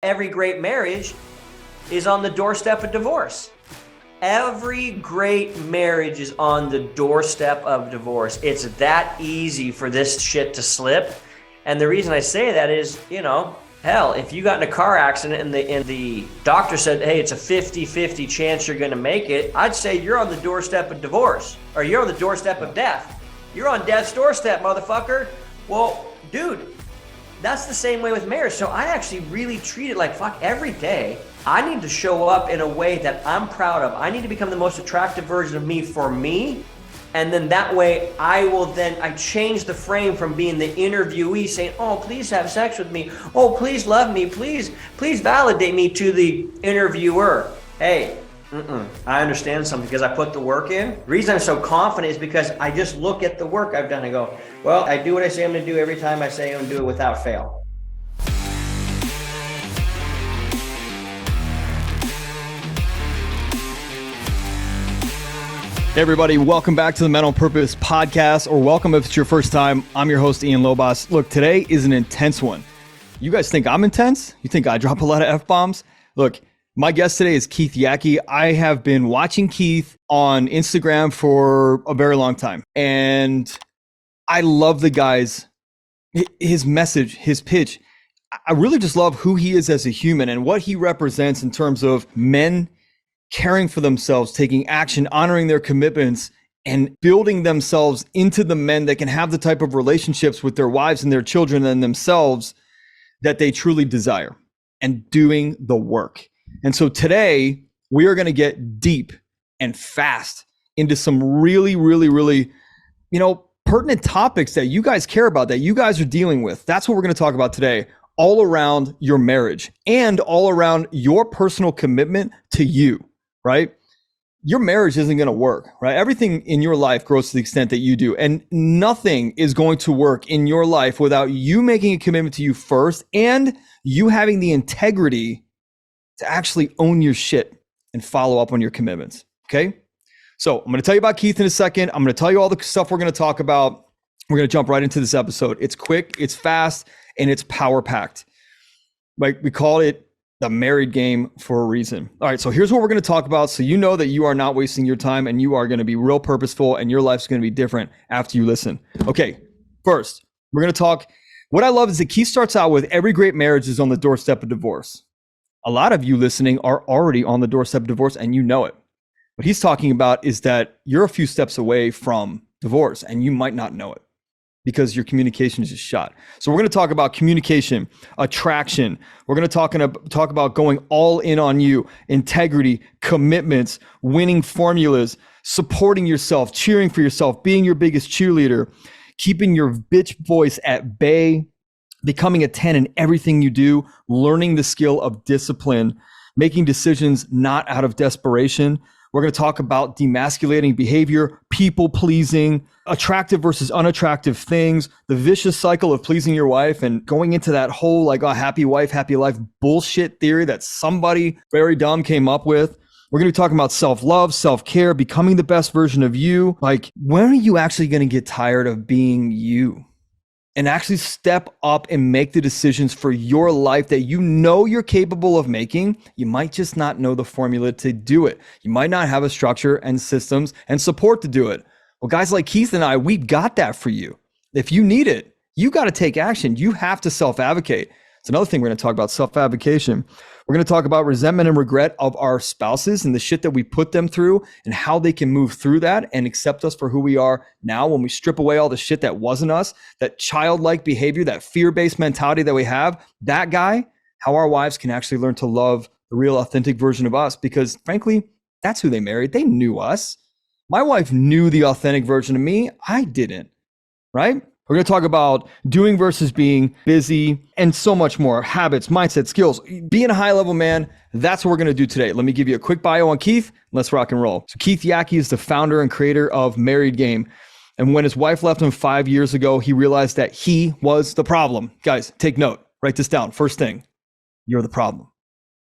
every great marriage is on the doorstep of divorce. Every great marriage is on the doorstep of divorce. It's that easy for this shit to slip. And the reason I say that is, hell, if you got in a car accident and the doctor said, hey, it's a 50-50 chance you're gonna make it, I'd say you're on the doorstep of divorce, or you're on the doorstep of death. You're on death's doorstep, motherfucker. Well, dude, that's the same way with marriage. So I actually really treat it like, fuck, every day I need to show up in a way that I'm proud of. I need to become the most attractive version of me for me. And then that way I change the frame from being the interviewee saying, oh, please have sex with me. Oh, please love me. Please validate me, to the interviewer. Hey, I understand something because I put the work in. The reason I'm so confident is because I just look at the work I've done and go, well, I do what I say I'm gonna do every time I say I'm gonna do it without fail. Hey everybody, welcome back to the Men on Purpose podcast, or welcome if it's your first time. I'm your host, Ian Lobos. Look, today is an intense one. You guys think I'm intense? You think I drop a lot of F-bombs? Look, my guest today is Keith Yackey. I have been watching Keith on Instagram for a very long time, and I love the guy's, his message, his pitch. I really just love who he is as a human and what he represents in terms of men caring for themselves, taking action, honoring their commitments, and building themselves into the men that can have the type of relationships with their wives and their children and themselves that they truly desire, and doing the work. And so today we are going to get deep and fast into some really, pertinent topics that you guys care about, that you guys are dealing with. That's what we're going to talk about today, all around your marriage and all around your personal commitment to you. Right? Your marriage isn't going to work, right? Everything in your life grows to the extent that you do. And nothing is going to work in your life without you making a commitment to you first, and you having the integrity to actually own your shit and follow up on your commitments. Okay. So I'm going to tell you about Keith in a second. I'm going to tell you all the stuff we're going to talk about. We're going to jump right into this episode. It's quick, it's fast, and it's power packed. Like we call it the married game for a reason. All right, so here's what we're going to talk about, so you know that you are not wasting your time and you are going to be real purposeful, and your life's going to be different after you listen. Okay, first, we're going to talk. What I love is that Keith starts out with every great marriage is on the doorstep of divorce. A lot of you listening are already on the doorstep of divorce and you know it. What he's talking about is that you're a few steps away from divorce and you might not know it, because your communication is just shot. So we're going to talk about communication, attraction. We're going to talk about going all in on you, integrity, commitments, winning formulas, supporting yourself, cheering for yourself, being your biggest cheerleader, keeping your bitch voice at bay, becoming a 10 in everything you do, learning the skill of discipline, making decisions not out of desperation. We're going to talk about de-emasculating behavior, people pleasing, attractive versus unattractive things, the vicious cycle of pleasing your wife, and going into that whole like a happy wife, happy life bullshit theory that somebody very dumb came up with. We're going to be talking about self-love, self-care, becoming the best version of you. Like, when are you actually going to get tired of being you and actually step up and make the decisions for your life that you know you're capable of making? You might just not know the formula to do it. You might not have a structure and systems and support to do it. Well, guys like Keith and I, we've got that for you. If you need it, you got to take action. You have to self-advocate. It's another thing we're going to talk about, self-advocation. We're going to talk about resentment and regret of our spouses and the shit that we put them through, and how they can move through that and accept us for who we are now when we strip away all the shit that wasn't us, that childlike behavior, that fear-based mentality that we have, that guy, how our wives can actually learn to love the real authentic version of us, because frankly, that's who they married. They knew us. My wife knew the authentic version of me. I didn't, right? We're going to talk about doing versus being, busy, and so much more. Habits, mindset, skills, being a high-level man. That's what we're going to do today. Let me give you a quick bio on Keith. Let's rock and roll. So Keith Yackey is the founder and creator of Married Game. And when his wife left him 5 years ago, he realized that he was the problem. Guys, take note. Write this down. First thing, you're the problem.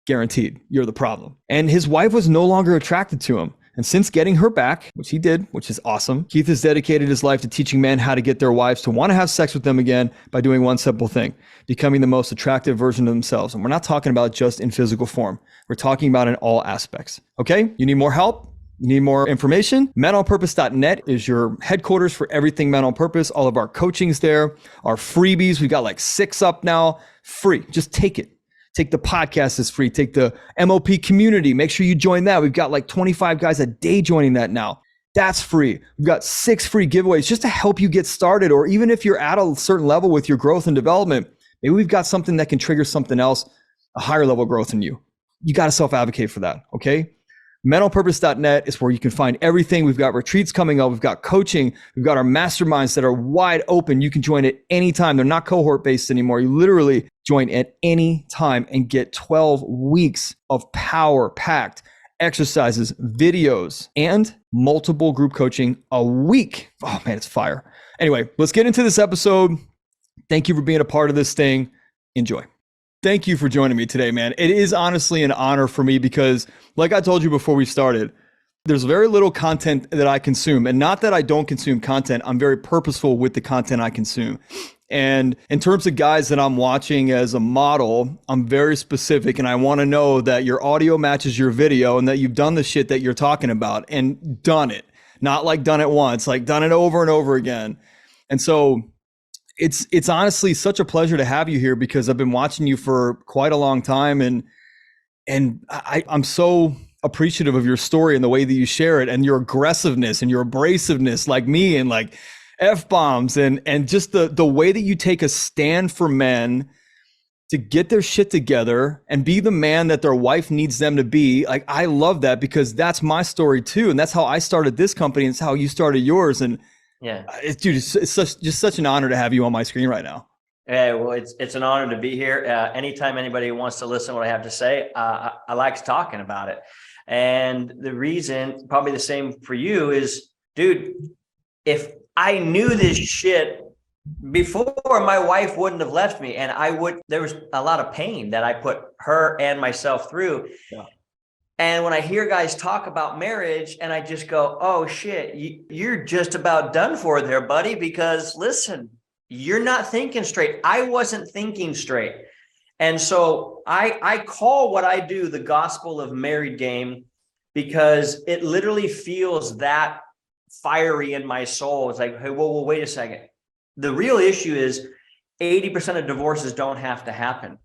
Guaranteed, you're the problem. And his wife was no longer attracted to him. And since getting her back, which he did, which is awesome, Keith has dedicated his life to teaching men how to get their wives to want to have sex with them again by doing one simple thing, becoming the most attractive version of themselves. And we're not talking about just in physical form. We're talking about in all aspects. Okay? You need more help? You need more information? menonpurpose.net is your headquarters for everything Men on Purpose. All of our coaching's there, our freebies. We've got like 6 up now, free. Just take it. Take the podcast is free. Take the MOP community. Make sure you join that. We've got like 25 guys a day joining that now. That's free. We've got 6 free giveaways just to help you get started. Or even if you're at a certain level with your growth and development, maybe we've got something that can trigger something else, a higher level growth in you. You got to self-advocate for that. Okay. menonpurpose.net is where you can find everything. We've got retreats coming up. We've got coaching. We've got our masterminds that are wide open. You can join at any time. They're not cohort based anymore. You literally join at any time and get 12 weeks of power packed exercises, videos, and multiple group coaching a week. Oh man, it's fire. Anyway, let's get into this episode. Thank you for being a part of this thing. Enjoy. Thank you for joining me today, man. It is honestly an honor for me because, like I told you before we started, there's very little content that I consume. And not that I don't consume content, I'm very purposeful with the content I consume. And in terms of guys that I'm watching as a model, I'm very specific and I want to know that your audio matches your video and that you've done the shit that you're talking about and done it. Not like done it once, like done it over and over again. And so it's honestly such a pleasure to have you here because I've been watching you for quite a long time and I'm so appreciative of your story and the way that you share it and your aggressiveness and your abrasiveness like me and like F-bombs and just the way that you take a stand for men to get their shit together and be the man that their wife needs them to be. Like, I love that because that's my story too. And that's how I started this company. And it's how you started yours. And yeah, it's such an honor to have you on my screen right now. Yeah, well, it's an honor to be here. Anytime anybody wants to listen to what I have to say, I like talking about it. And the reason, probably the same for you, is, dude, if I knew this shit before, my wife wouldn't have left me, and there was a lot of pain that I put her and myself through. Yeah. And when I hear guys talk about marriage and I just go, oh shit, you're just about done for there, buddy, because listen, you're not thinking straight. I wasn't thinking straight. And so I call what I do the gospel of married game because it literally feels that fiery in my soul. It's like, hey, whoa, wait a second. The real issue is 80% of divorces don't have to happen.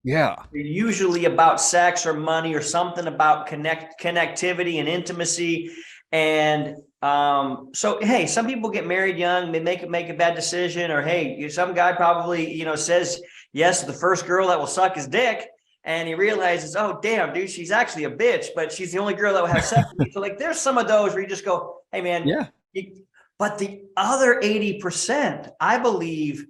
Yeah. They're usually about sex or money or something about connectivity and intimacy. And so, hey, some people get married young, they make a bad decision, or hey, some guy probably, says yes to the first girl that will suck his dick. And he realizes, oh, damn, dude, she's actually a bitch, but she's the only girl that will have sex with me. So like, there's some of those where you just go, hey, man. Yeah. But the other 80%, I believe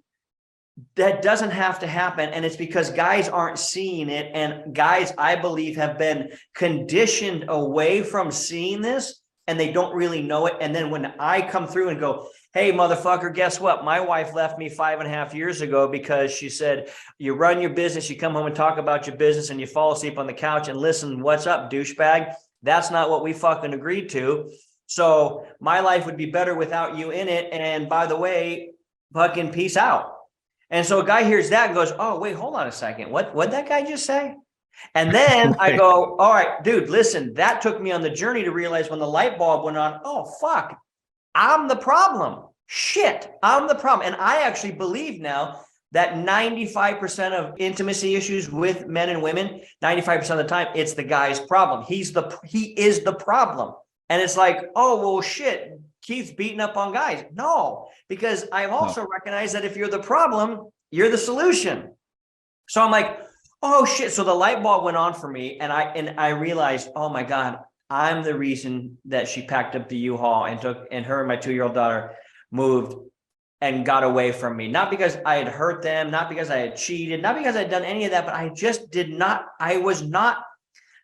that doesn't have to happen. And it's because guys aren't seeing it. And guys, I believe, have been conditioned away from seeing this and they don't really know it. And then when I come through and go, hey, motherfucker, guess what? My wife left me 5.5 years ago because she said, you run your business, you come home and talk about your business and you fall asleep on the couch and listen, what's up, douchebag? That's not what we fucking agreed to. So my life would be better without you in it. And by the way, fucking peace out. And so a guy hears that and goes, oh, wait, hold on a second. What'd that guy just say? And then I go, all right, dude, listen, that took me on the journey to realize when the light bulb went on, oh, fuck, I'm the problem. Shit, I'm the problem. And I actually believe now that 95% of intimacy issues with men and women, 95% of the time, it's the guy's problem. He is the problem. And it's like, oh, well, shit, Keith's beating up on guys. No, because I've also recognized that if you're the problem, you're the solution. So I'm like, oh shit. So the light bulb went on for me. And I realized, oh my God, I'm the reason that she packed up the U-Haul and her and my 2-year-old daughter moved and got away from me. Not because I had hurt them, not because I had cheated, not because I had done any of that, but I was not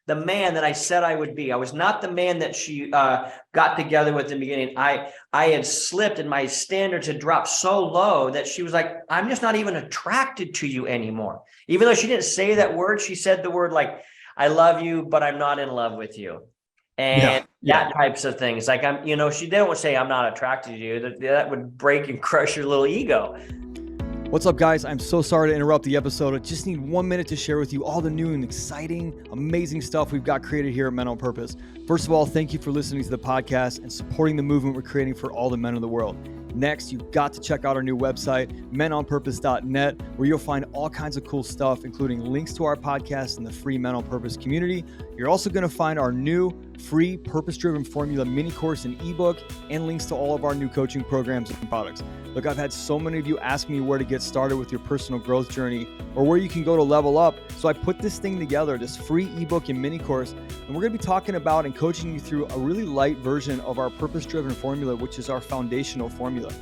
the man that I said I would be. I was not the man that she got together with in the beginning. I had slipped and my standards had dropped so low that she was like, I'm just not even attracted to you anymore. Even though she didn't say that word, she said the word like, I love you, but I'm not in love with you. and that types of things. Like they don't say I'm not attracted to you. That would break and crush your little ego. What's up, guys? I'm so sorry to interrupt the episode. I just need 1 minute to share with you all the new and exciting, amazing stuff we've got created here at Men on Purpose. First of all, thank you for listening to the podcast and supporting the movement we're creating for all the men of the world. Next, you've got to check out our new website, menonpurpose.net, where you'll find all kinds of cool stuff, including links to our podcast and the free Men on Purpose community. You're also going to find our new free purpose-driven formula mini course and ebook, and links to all of our new coaching programs and products. Look, I've had so many of you ask me where to get started with your personal growth journey or where you can go to level up. So I put this thing together, this free ebook and mini course, and we're going to be talking about and coaching you through a really light version of our purpose-driven formula, which is our foundational formula.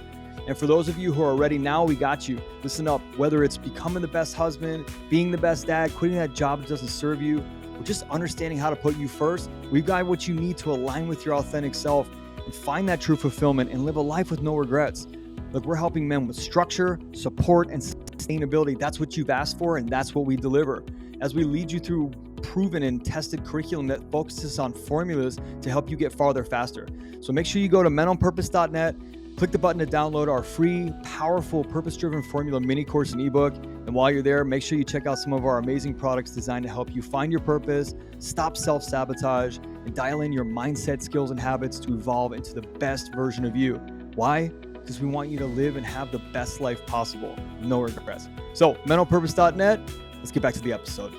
And for those of you who are ready now, we got you. Listen up, whether it's becoming the best husband, being the best dad, quitting that job that doesn't serve you, or just understanding how to put you first, we've got what you need to align with your authentic self and find that true fulfillment and live a life with no regrets. Look, we're helping men with structure, support, and sustainability. That's what you've asked for, and that's what we deliver. As we lead you through proven and tested curriculum that focuses on formulas to help you get farther faster. So make sure you go to menonpurpose.net, click the button to download our free, powerful, purpose-driven formula mini course and ebook. And while you're there, make sure you check out some of our amazing products designed to help you find your purpose, stop self-sabotage, and dial in your mindset, skills, and habits to evolve into the best version of you. Why? Because we want you to live and have the best life possible. No regrets. So, mentalpurpose.net, let's get back to the episode.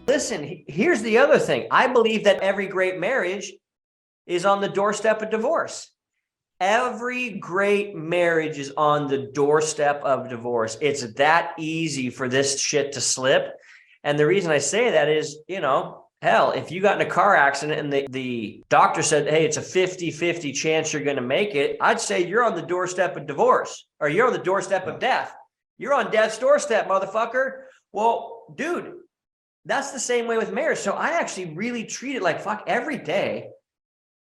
Listen, here's the other thing. I believe that every great marriage is on the doorstep of divorce. Every great marriage is on the doorstep of divorce. It's that easy for this shit to slip. And the reason I say that is, hell, if you got in a car accident and the doctor said, hey, it's a 50-50 chance you're going to make it, I'd say you're on the doorstep of divorce, or you're on the doorstep of death. You're on death's doorstep, motherfucker. Well, dude, that's the same way with marriage. So I actually really treat it like, fuck, every day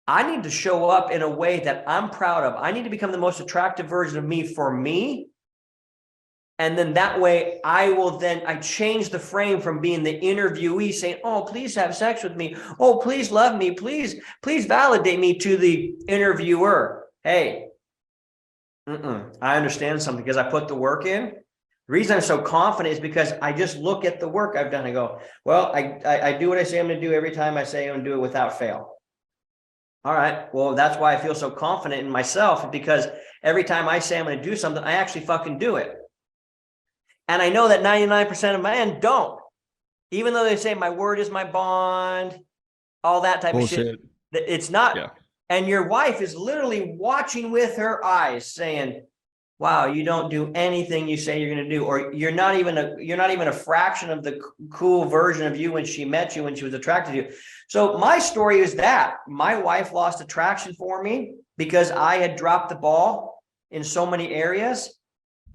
I need to show up in a way that I'm proud of. I need to become the most attractive version of me for me. And then that way I change the frame from being the interviewee saying, oh, please have sex with me. Oh, please love me. Please validate me, to the interviewer. Hey, I understand something because I put the work in. The reason I'm so confident is because I just look at the work I've done and go, well, I do what I say I'm going to do every time I say I'm going to do it without fail. All right. Well, that's why I feel so confident in myself, because every time I say I'm going to do something, I actually fucking do it. And I know that 99% of men don't, even though they say my word is my bond, all that type of shit. It's not. Yeah. And your wife is literally watching with her eyes saying, wow, you don't do anything you say you're going to do, or you're not even a fraction of the cool version of you when she met you, when she was attracted to you. So my story is that my wife lost attraction for me because I had dropped the ball in so many areas.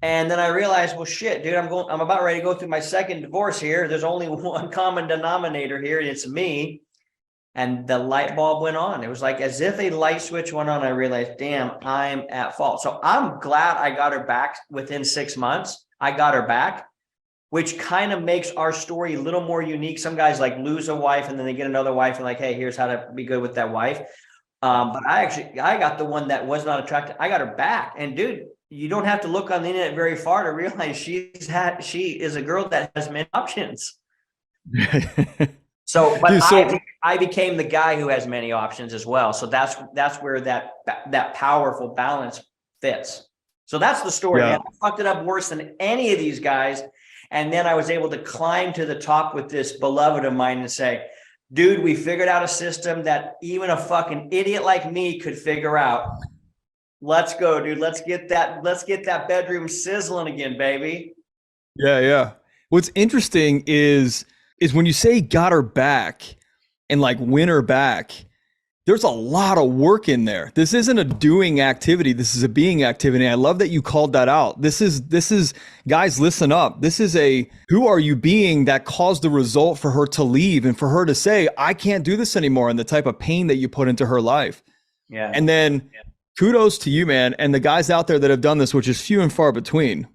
And then I realized, well, shit, dude, I'm about ready to go through my second divorce here. There's only one common denominator here, and it's me. And the light bulb went on. It was like as if a light switch went on. I realized, damn, I'm at fault. So I'm glad I got her back within 6 months. I got her back, which kind of makes our story a little more unique. Some guys like lose a wife and then they get another wife and like, hey, here's how to be good with that wife. But I got the one that was not attracted. I got her back. And dude, you don't have to look on the internet very far to realize she is a girl that has many options. So, but dude, I became the guy who has many options as well. So that's where that powerful balance fits. So that's the story. Yeah. Man. I fucked it up worse than any of these guys. And then I was able to climb to the top with this beloved of mine and say, dude, we figured out a system that even a fucking idiot like me could figure out. Let's go, dude. Let's get that bedroom sizzling again, baby. Yeah. What's interesting is when you say got her back and like win her back, there's a lot of work in there. This isn't a doing activity. This is a being activity. I love that you called that out. This is guys, listen up. This is who are you being that caused the result for her to leave and for her to say, I can't do this anymore, and the type of pain that you put into her life. Yeah. And then kudos to you, man. And the guys out there that have done this, which is few and far between,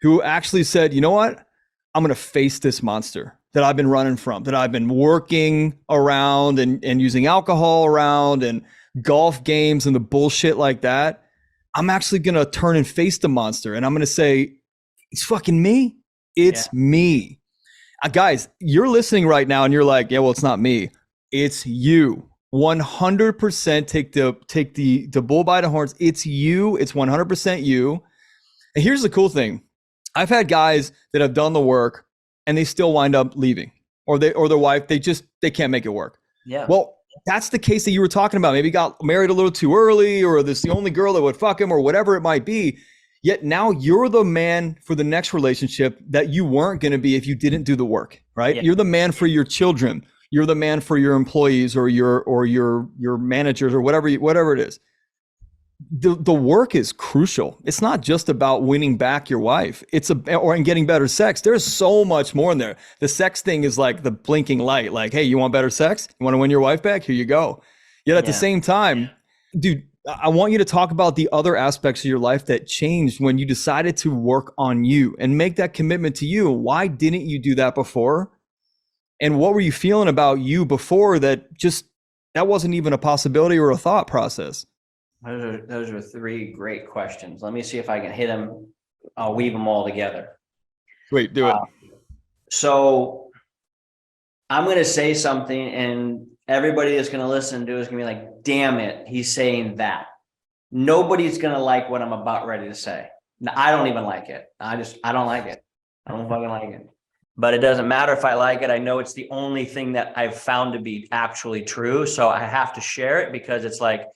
who actually said, you know what? I'm going to face this monster. that I've been running from, that I've been working around and using alcohol around and golf games and the bullshit like that, I'm actually going to turn and face the monster. And I'm going to say, it's fucking me. It's me. Guys, you're listening right now and you're like, yeah, well, it's not me. It's you. 100% take the bull by the horns. It's you. It's 100% you. And here's the cool thing. I've had guys that have done the work and they still wind up leaving, or their wife, they can't make it work. Yeah. Well, that's the case that you were talking about. Maybe got married a little too early, or this the only girl that would fuck him, or whatever it might be. Yet now you're the man for the next relationship that you weren't going to be if you didn't do the work, right? Yeah. You're the man for your children. You're the man for your employees or your managers or whatever it is. The work is crucial. It's not just about winning back your wife. Or getting better sex. There's so much more in there. The sex thing is like the blinking light. Like, hey, you want better sex? You want to win your wife back? Here you go. Yet at the same time, dude, I want you to talk about the other aspects of your life that changed when you decided to work on you and make that commitment to you. Why didn't you do that before? And what were you feeling about you before that wasn't even a possibility or a thought process? Those are three great questions. Let me see if I can hit them. I'll weave them all together. Wait, do it. So I'm going to say something and everybody that's going to listen to it is going to be like, damn it, he's saying that. Nobody's going to like what I'm about ready to say. I don't even like it. I don't like it. I don't fucking like it. But it doesn't matter if I like it. I know it's the only thing that I've found to be actually true. So I have to share it because it's like,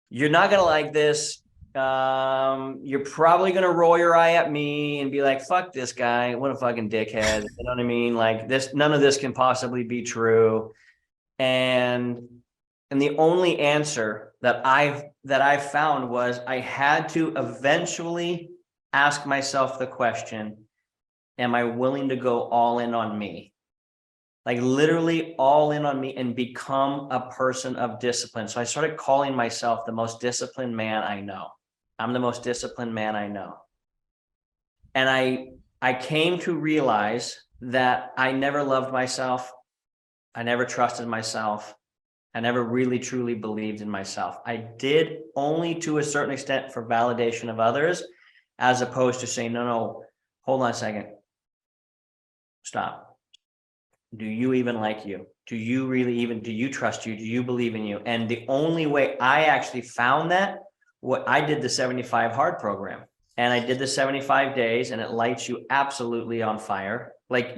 you're not going to like this. You're probably going to roll your eye at me and be like, fuck this guy. What a fucking dickhead. You know what I mean? Like this, none of this can possibly be true. And the only answer that I found was I had to eventually ask myself the question, am I willing to go all in on me? Like literally all in on me and become a person of discipline. So I started calling myself the most disciplined man I know. I'm the most disciplined man I know. And I came to realize that I never loved myself. I never trusted myself. I never really truly believed in myself. I did only to a certain extent for validation of others, as opposed to saying, no, hold on a second. Stop. Do you even like you? Do you trust you? Do you believe in you? And the only way I actually found that, I did the 75 hard program and I did the 75 days and it lights you absolutely on fire. Like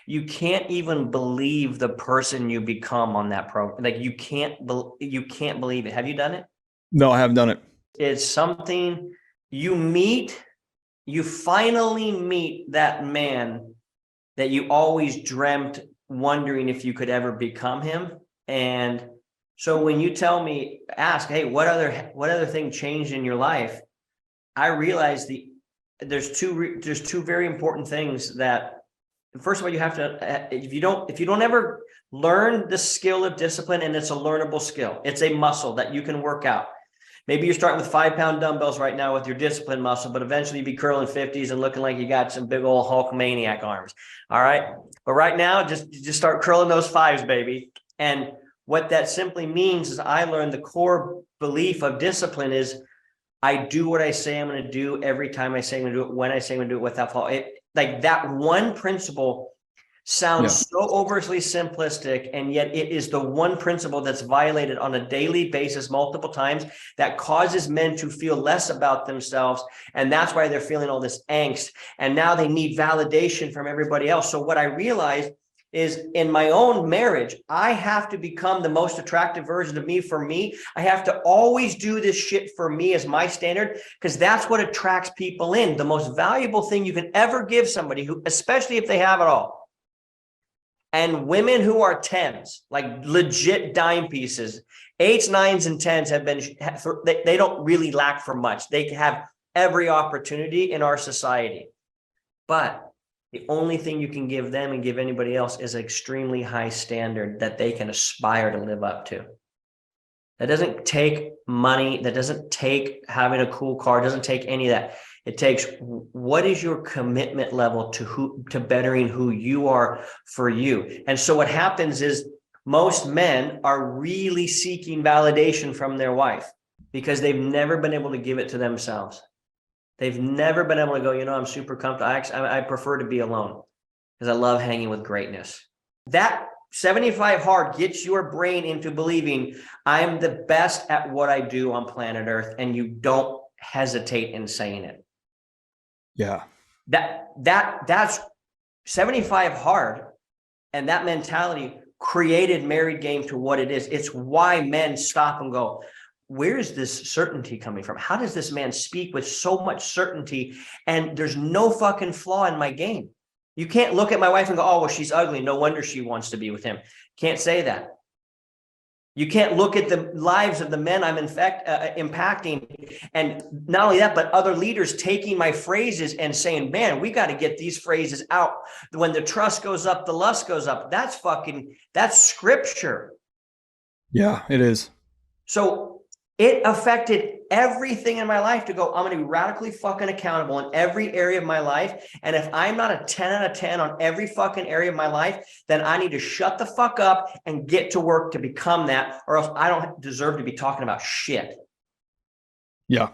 you can't even believe the person you become on that program. Like you can't believe it. Have you done it? No, I haven't done it. It's something you finally meet that man that you always dreamt, wondering if you could ever become him. And so when you ask, hey, what other thing changed in your life? I realized there's two very important things that, first of all, you have to, if you don't ever learn the skill of discipline, and it's a learnable skill, it's a muscle that you can work out. Maybe you're starting with 5-pound dumbbells right now with your discipline muscle, but eventually you'll be curling 50s and looking like you got some big old Hulk maniac arms. All right. But right now, just start curling those 5s, baby. And what that simply means is I learned the core belief of discipline is I do what I say I'm going to do every time I say I'm going to do it, when I say I'm going to do it, without fault. Like that one principle sounds so overtly simplistic, and yet it is the one principle that's violated on a daily basis multiple times that causes men to feel less about themselves. And that's why they're feeling all this angst. And now they need validation from everybody else. So what I realized is in my own marriage, I have to become the most attractive version of me for me. I have to always do this shit for me as my standard, because that's what attracts people in. The most valuable thing you can ever give somebody, who, especially if they have it all. And women who are 10s, like legit dime pieces, 8s, 9s, and 10s have been, they don't really lack for much. They have every opportunity in our society. But the only thing you can give them and give anybody else is an extremely high standard that they can aspire to live up to. That doesn't take money. That doesn't take having a cool car. It doesn't take any of that. It takes, what is your commitment level to bettering who you are for you? And so what happens is most men are really seeking validation from their wife because they've never been able to give it to themselves. They've never been able to go, I'm super comfortable. I prefer to be alone because I love hanging with greatness. That 75 hard gets your brain into believing I'm the best at what I do on planet Earth, and you don't hesitate in saying it. Yeah. That's 75 hard, and that mentality created Married Game to what it is. It's why men stop and go, where is this certainty coming from? How does this man speak with so much certainty? And there's no fucking flaw in my game. You can't look at my wife and go, oh, well, she's ugly. No wonder she wants to be with him. Can't say that. You can't look at the lives of the men I'm impacting. And not only that, but other leaders taking my phrases and saying, man, we got to get these phrases out. When the trust goes up, the lust goes up. That's scripture. Yeah, it is. So it affected everything in my life to go, I'm going to be radically fucking accountable in every area of my life. And if I'm not a 10 out of 10 on every fucking area of my life, then I need to shut the fuck up and get to work to become that, or else I don't deserve to be talking about shit. Yeah.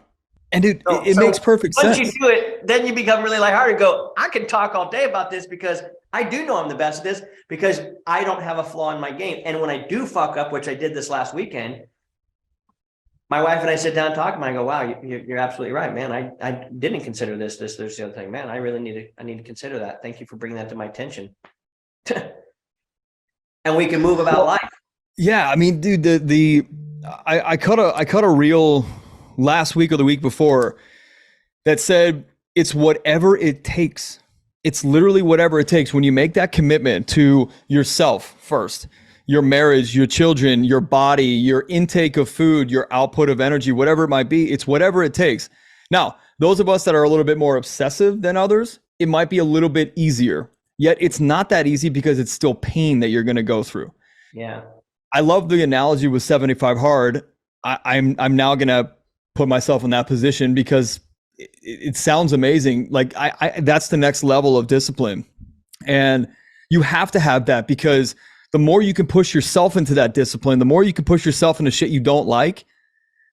And it makes perfect sense. Once you do it, then you become really lighthearted and go, I can talk all day about this because I do know I'm the best at this because I don't have a flaw in my game. And when I do fuck up, which I did this last weekend, my wife and I sit down and talk, and I go, wow, you're absolutely right, man. I didn't consider this, there's the other thing, man. I really need to consider that. Thank you for bringing that to my attention. And we can move about life. Yeah. I mean, dude, I cut a reel last week or the week before that said, it's whatever it takes. It's literally whatever it takes. When you make that commitment to yourself first, your marriage, your children, your body, your intake of food, your output of energy, whatever it might be, it's whatever it takes. Now, those of us that are a little bit more obsessive than others, it might be a little bit easier. Yet it's not that easy because it's still pain that you're going to go through. Yeah. I love the analogy with 75 hard. I'm now going to put myself in that position because it sounds amazing. Like that's the next level of discipline. And you have to have that because the more you can push yourself into that discipline, the more you can push yourself into shit you don't like.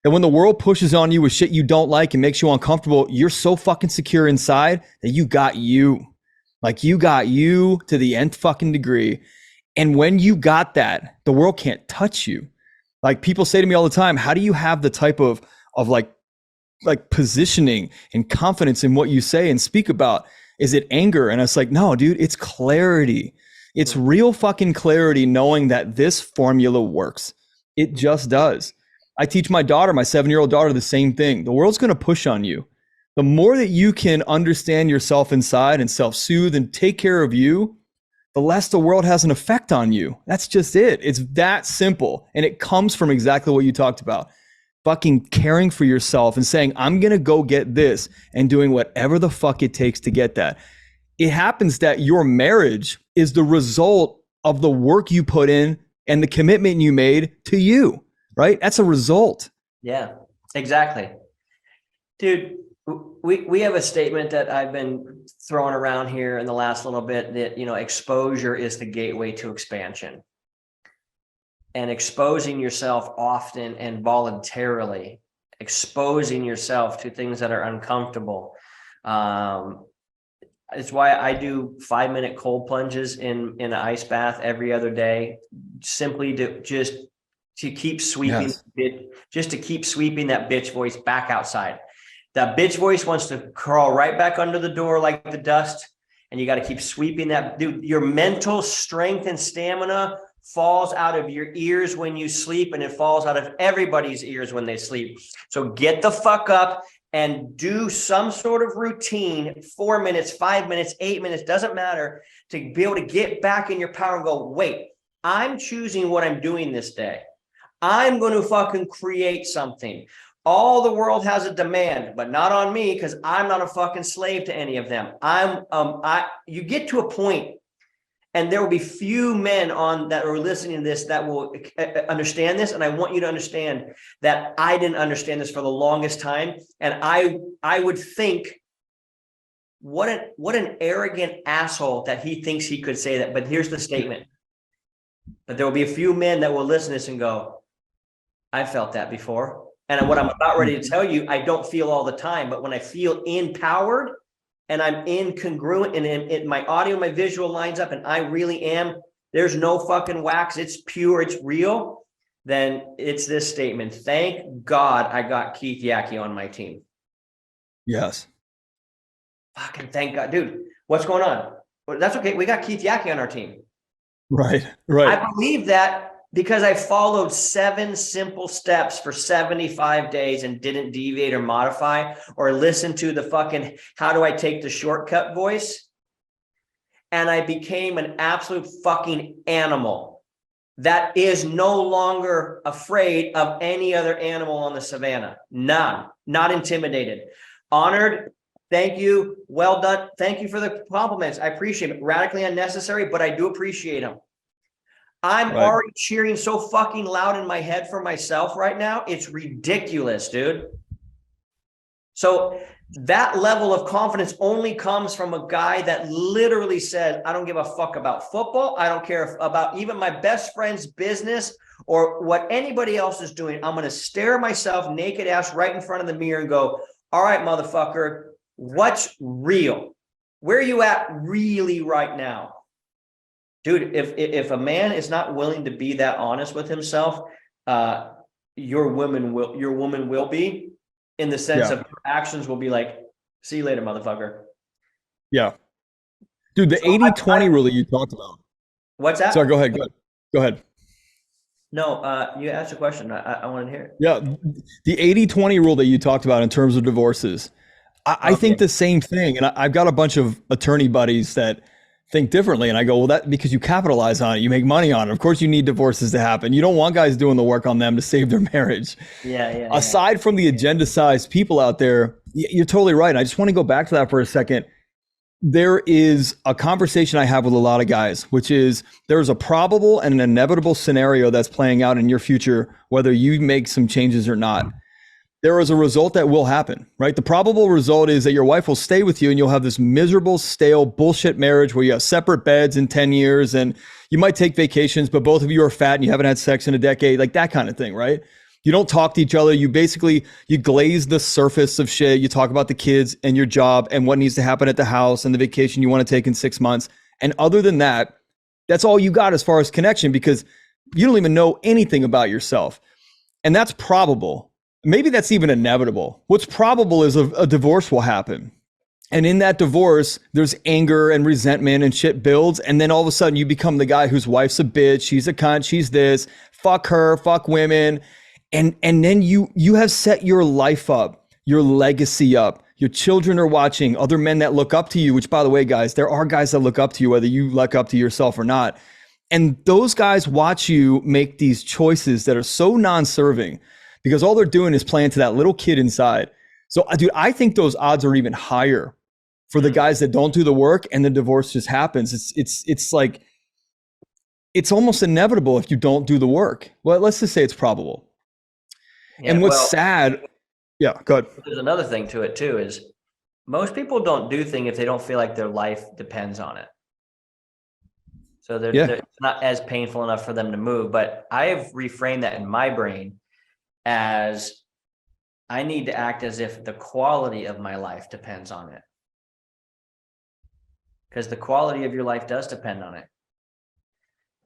And when the world pushes on you with shit you don't like and makes you uncomfortable, you're so fucking secure inside that you got you. Like you got you to the nth fucking degree. And when you got that, the world can't touch you. Like people say to me all the time, how do you have the type of like positioning and confidence in what you say and speak about? Is it anger? And it's like, no, dude, it's clarity. It's real fucking clarity knowing that this formula works. It just does. I teach my daughter, my 7-year-old daughter, the same thing. The world's going to push on you. The more that you can understand yourself inside and self-soothe and take care of you, the less the world has an effect on you. That's just it. It's that simple. And it comes from exactly what you talked about. Fucking caring for yourself and saying, I'm going to go get this and doing whatever the fuck it takes to get that. It happens that your marriage is the result of the work you put in and the commitment you made to you, right? That's a result. Yeah, exactly. Dude, we have a statement that I've been throwing around here in the last little bit that, exposure is the gateway to expansion. And exposing yourself often and voluntarily, exposing yourself to things that are uncomfortable. It's why I do 5-minute cold plunges in an ice bath every other day, simply to keep sweeping, just to keep sweeping that bitch voice back outside. That bitch voice wants to crawl right back under the door like the dust, and you got to keep sweeping that. Dude, your mental strength and stamina falls out of your ears when you sleep, and it falls out of everybody's ears when they sleep. So get the fuck up and do some sort of routine, 4 minutes, 5 minutes, 8 minutes, doesn't matter, to be able to get back in your power and go, wait, I'm choosing what I'm doing this day. I'm going to fucking create something. All the world has a demand, but not on me, because I'm not a fucking slave to any of them. You get to a point, and there will be few men that are listening to this that will understand this. And I want you to understand that I didn't understand this for the longest time. And I would think what an arrogant asshole that he thinks he could say that. But here's the statement. But there will be a few men that will listen to this and go, I felt that before. And what I'm about ready to tell you, I don't feel all the time, but when I feel empowered and I'm incongruent and my audio, my visual lines up and I really am, there's no fucking wax, it's pure, it's real, then it's this statement. Thank God I got Keith Yackey on my team. Yes. Fucking thank God. Dude, what's going on? Well, that's okay. We got Keith Yackey on our team. Right. I believe that because I followed 7 simple steps for 75 days and didn't deviate or modify or listen to the fucking, how do I take the shortcut voice? And I became an absolute fucking animal that is no longer afraid of any other animal on the savannah. None, not intimidated, honored. Thank you. Well done. Thank you for the compliments. I appreciate it. Radically unnecessary, but I do appreciate them. I'm already cheering so fucking loud in my head for myself right now. It's ridiculous, dude. So that level of confidence only comes from a guy that literally says, I don't give a fuck about football. I don't care about even my best friend's business or what anybody else is doing. I'm going to stare myself naked ass right in front of the mirror and go, all right, motherfucker, what's real? Where are you at really right now? Dude, if a man is not willing to be that honest with himself, your woman will be, in the sense of her actions will be like, see you later, motherfucker. Yeah. Dude, the 80-20 rule that you talked about. What's that? Sorry, go ahead. Go ahead. No, you asked a question. I want to hear it. Yeah. The 80-20 rule that you talked about in terms of divorces. I think the same thing. And I've got a bunch of attorney buddies that think differently. And I go, well, that because you capitalize on it, you make money on it. Of course, you need divorces to happen. You don't want guys doing the work on them to save their marriage. Aside from the agenda-sized people out there, you're totally right. I just want to go back to that for a second. There is a conversation I have with a lot of guys, which is there's a probable and an inevitable scenario that's playing out in your future, whether you make some changes or not. There is a result that will happen, right? The probable result is that your wife will stay with you and you'll have this miserable, stale, bullshit marriage where you have separate beds in 10 years and you might take vacations, but both of you are fat and you haven't had sex in a decade, like that kind of thing, right? You don't talk to each other. You glaze the surface of shit. You talk about the kids and your job and what needs to happen at the house and the vacation you want to take in 6 months. And other than that, that's all you got as far as connection because you don't even know anything about yourself. And that's probable. Maybe that's even inevitable. What's probable is a divorce will happen. And in that divorce, there's anger and resentment and shit builds. And then all of a sudden you become the guy whose wife's a bitch. She's a cunt. She's this. Fuck her. Fuck women. And then you have set your life up, your legacy up. Your children are watching other men that look up to you, which by the way, guys, there are guys that look up to you, whether you look up to yourself or not. And those guys watch you make these choices that are so non-serving because all they're doing is playing to that little kid inside. So, dude, I think those odds are even higher for the guys that don't do the work and the divorce just happens. It's like, it's almost inevitable if you don't do the work. Well, let's just say it's probable. Yeah, and what's sad, go ahead. There's another thing to it too, is most people don't do things if they don't feel like their life depends on it. So it's not as painful enough for them to move. But I have reframed that in my brain as I need to act as if the quality of my life depends on it. Because the quality of your life does depend on it.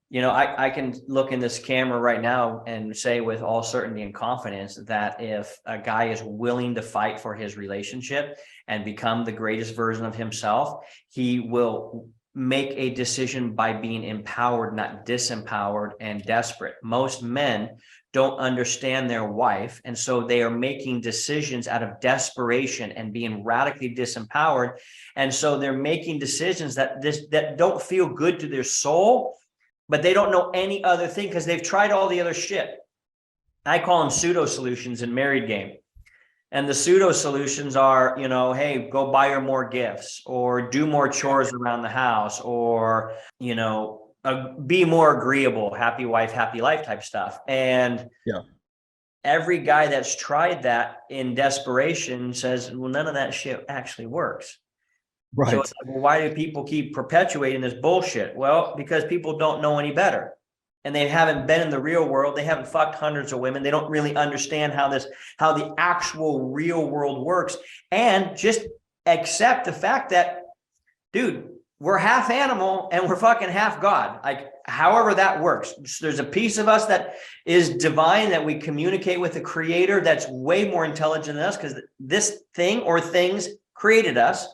You know, I can look in this camera right now and say with all certainty and confidence that if a guy is willing to fight for his relationship and become the greatest version of himself, he will make a decision by being empowered, not disempowered and desperate. Most men don't understand their wife, and so they are making decisions out of desperation and being radically disempowered. And so they're making decisions that don't feel good to their soul, but they don't know any other thing because they've tried all the other shit. I call them pseudo solutions in married game. And the pseudo solutions are, you know, hey, go buy her more gifts or do more chores around the house or, you know, be more agreeable, happy wife, happy life type stuff. And every guy that's tried that in desperation says, well, none of that shit actually works. Right. So it's like, well, why do people keep perpetuating this bullshit? Well, because people don't know any better. And they haven't been in the real world. They haven't fucked hundreds of women. They don't really understand how the actual real world works. And just accept the fact that, dude, we're half animal and we're fucking half God. Like, however that works. There's a piece of us that is divine, that we communicate with the creator that's way more intelligent than us, because this thing or things created us.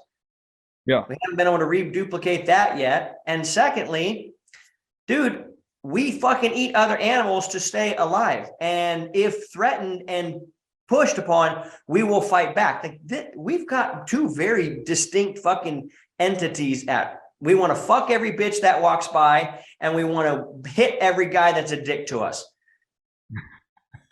Yeah. We haven't been able to reduplicate that yet. And secondly, dude, we fucking eat other animals to stay alive. And if threatened and pushed upon, we will fight back. Like, we've got two very distinct fucking entities at. We want to fuck every bitch that walks by, and we want to hit every guy that's a dick to us.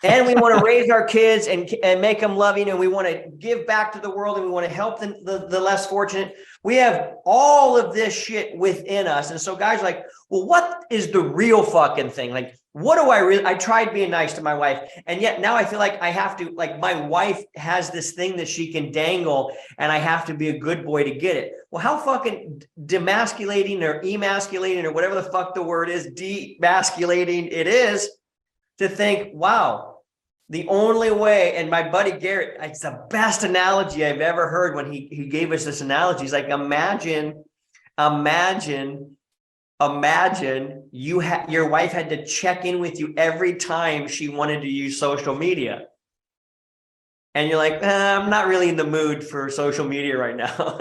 And we want to raise our kids and make them loving, and we want to give back to the world, and we want to help the less fortunate. We have all of this shit within us. And so guys are like, well, what is the real fucking thing? Like, what do I tried being nice to my wife, and yet now I feel like I have to, like, my wife has this thing that she can dangle, and I have to be a good boy to get it. Well, how fucking demasculating or emasculating or whatever the fuck the word is, demasculating it is, to think, wow, the only way. And my buddy Garrett, it's the best analogy I've ever heard when he gave us this analogy. He's like, imagine your wife had to check in with you every time she wanted to use social media. And you're like, I'm not really in the mood for social media right now.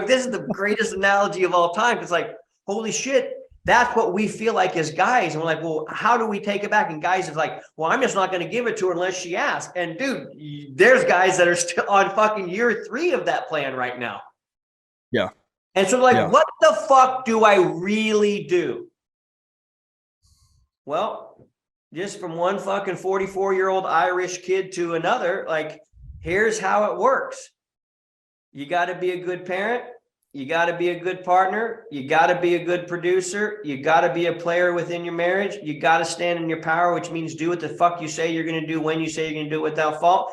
This is the greatest analogy of all time. It's like, holy shit. That's what we feel like as guys. And we're like, well, how do we take it back? And guys is like, well, I'm just not going to give it to her unless she asks. And dude, there's guys that are still on fucking year 3 of that plan right now. Yeah. And so like, what the fuck do I really do? Well, just from one fucking 44-year-old Irish kid to another, like, here's how it works. You got to be a good parent. You got to be a good partner. You got to be a good producer. You got to be a player within your marriage. You got to stand in your power, which means do what the fuck you say you're going to do when you say you're going to do it without fault.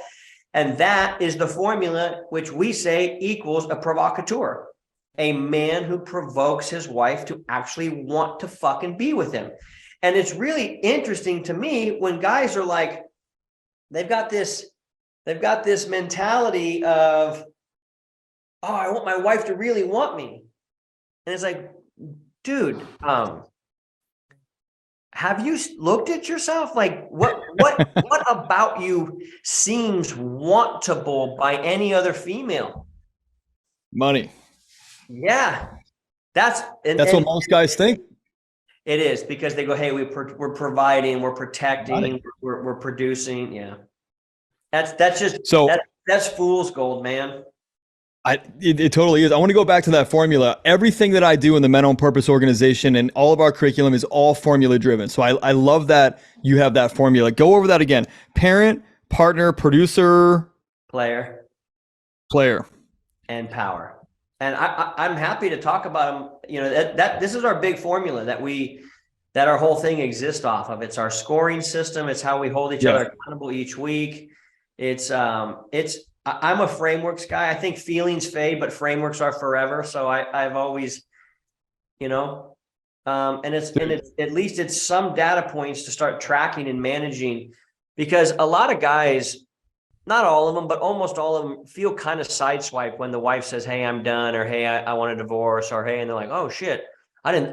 And that is the formula, which we say equals a provocateur, a man who provokes his wife to actually want to fucking be with him. And it's really interesting to me when guys are like, they've got this mentality of, oh, I want my wife to really want me. And it's like, dude, have you looked at yourself? Like, what about you seems wantable by any other female? Money. Yeah. That's what most guys think. It is, because they go, hey, we're providing, we're protecting, we're producing. Yeah. That's fool's gold, man. It totally is. I want to go back to that formula. Everything that I do in the Men on Purpose organization and all of our curriculum is all formula driven. So I love that you have that formula. Go over that again. Parent, partner, producer, player, and power. And I'm happy to talk about them. You know, that this is our big formula that our whole thing exists off of. It's our scoring system. It's how we hold each other accountable each week. I'm a frameworks guy. I think feelings fade, but frameworks are forever. So I've always, and it's at least it's some data points to start tracking and managing, because a lot of guys, not all of them, but almost all of them, feel kind of sideswiped when the wife says, hey, I'm done, or hey, I want a divorce, or hey, and they're like, oh shit. I didn't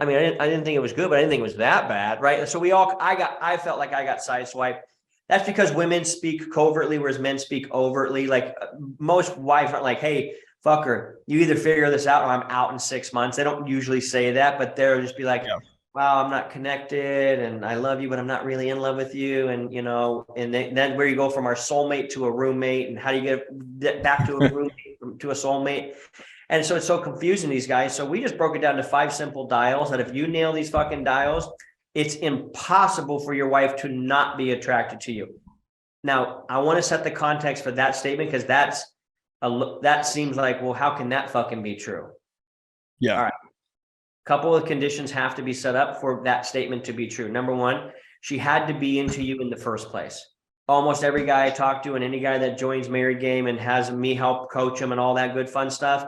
think it was good, but I didn't think it was that bad. Right. So I felt like I got sideswiped. That's because women speak covertly, whereas men speak overtly. Like, most wives aren't like, hey, fucker, you either figure this out or I'm out in 6 months. They don't usually say that, but they'll just be like, wow, I'm not connected, and I love you, but I'm not really in love with you. And, and then where you go from our soulmate to a roommate, and how do you get back to a roommate to a soulmate? And so it's so confusing, these guys. So we just broke it down to 5 simple dials that if you nail these fucking dials, it's impossible for your wife to not be attracted to you. Now, I want to set the context for that statement, because that seems like, well, how can that fucking be true? Yeah. All right. Couple of conditions have to be set up for that statement to be true. Number 1, she had to be into you in the first place. Almost every guy I talk to, and any guy that joins Married Game and has me help coach him and all that good fun stuff,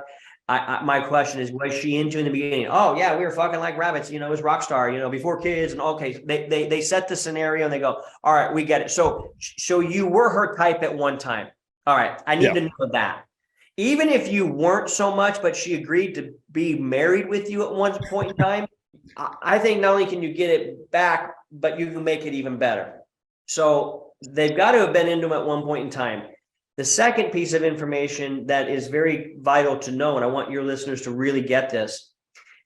My question is, was she into in the beginning? Oh yeah, we were fucking like rabbits, it was rock star, before kids. And okay, they set the scenario and they go, all right, we get it. So you were her type at one time. All right, I need to know that. Even if you weren't so much, but she agreed to be married with you at one point in time, I think not only can you get it back, but you can make it even better. So they've got to have been into them at one point in time. The second piece of information that is very vital to know, and I want your listeners to really get this,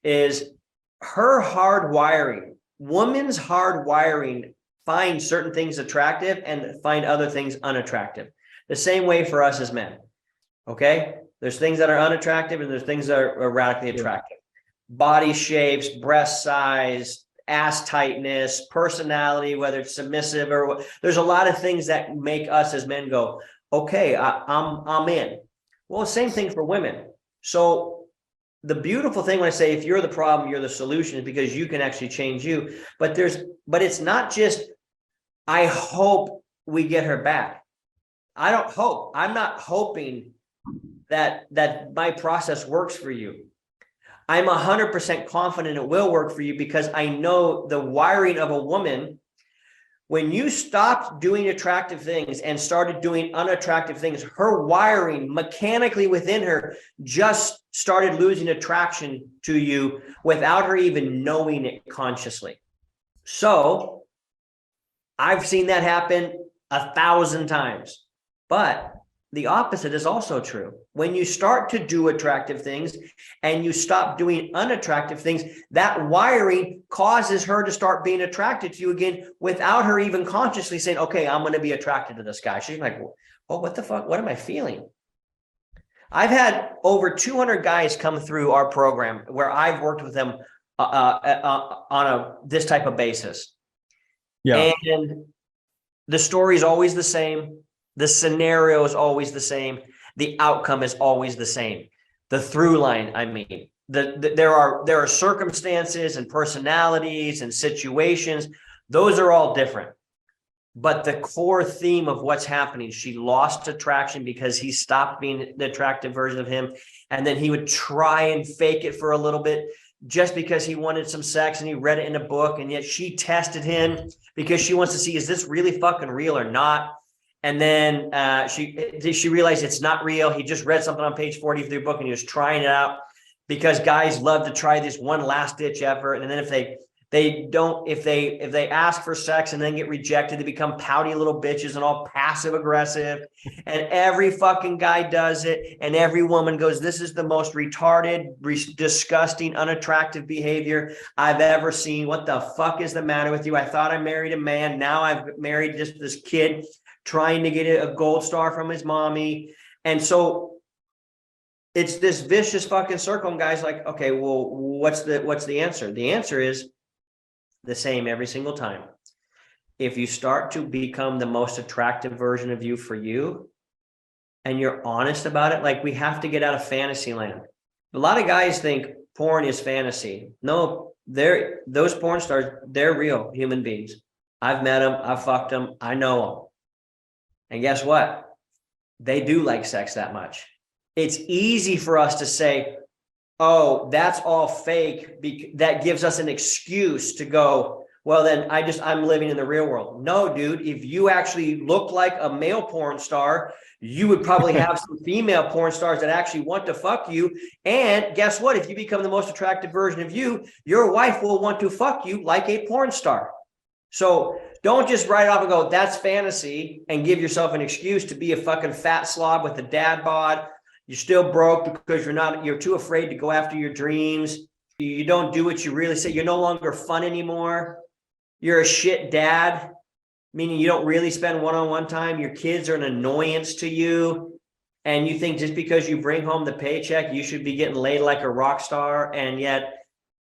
is her hard wiring. Woman's hard wiring finds certain things attractive and find other things unattractive. The same way for us as men. Okay? There's things that are unattractive and there's things that are radically attractive. Body shapes, breast size, ass tightness, personality, whether it's submissive or there's a lot of things that make us as men go, okay, I'm in. Well, same thing for women. So the beautiful thing when I say if you're the problem, you're the solution, is because you can actually change you. But it's not just, I hope we get her back. I don't hope. I'm not hoping that my process works for you. I'm 100% confident it will work for you because I know the wiring of a woman. When you stopped doing attractive things and started doing unattractive things, her wiring mechanically within her just started losing attraction to you without her even knowing it consciously. So I've seen that happen 1,000 times, but the opposite is also true. When you start to do attractive things and you stop doing unattractive things, that wiring causes her to start being attracted to you again without her even consciously saying, okay, I'm going to be attracted to this guy. She's like, oh, what the fuck? What am I feeling? I've had over 200 guys come through our program where I've worked with them on this type of basis. Yeah. And the story is always the same. The scenario is always the same. The outcome is always the same. The through line, I mean, there are circumstances and personalities and situations. Those are all different. But the core theme of what's happening, she lost attraction because he stopped being the attractive version of him. And then he would try and fake it for a little bit just because he wanted some sex and he read it in a book. And yet she tested him because she wants to see, is this really fucking real or not? And then she realized it's not real. He just read something on page 40 of their book and he was trying it out because guys love to try this one last ditch effort. And then if they ask for sex and then get rejected, they become pouty little bitches and all passive aggressive. And every fucking guy does it. And every woman goes, this is the most retarded, disgusting, unattractive behavior I've ever seen. What the fuck is the matter with you? I thought I married a man. Now I've married just this kid trying to get a gold star from his mommy. And so it's this vicious fucking circle. And guys like, okay, well, what's the answer? The answer is the same every single time. If you start to become the most attractive version of you for you, and you're honest about it, like we have to get out of fantasy land. A lot of guys think porn is fantasy. No, those porn stars, they're real human beings. I've met them. I've fucked them. I know them. And guess what? They do like sex that much. It's easy for us to say, oh, that's all fake. That gives us an excuse to go, well, then I'm living in the real world. No, dude, if you actually look like a male porn star, you would probably have some female porn stars that actually want to fuck you. And guess what? If you become the most attractive version of you, your wife will want to fuck you like a porn star. So don't just write off and go, that's fantasy, and give yourself an excuse to be a fucking fat slob with a dad bod. You're still broke because you're too afraid to go after your dreams. You don't do what you really say. You're no longer fun anymore. You're a shit dad, meaning you don't really spend one-on-one time. Your kids are an annoyance to you. And you think just because you bring home the paycheck, you should be getting laid like a rock star. And yet,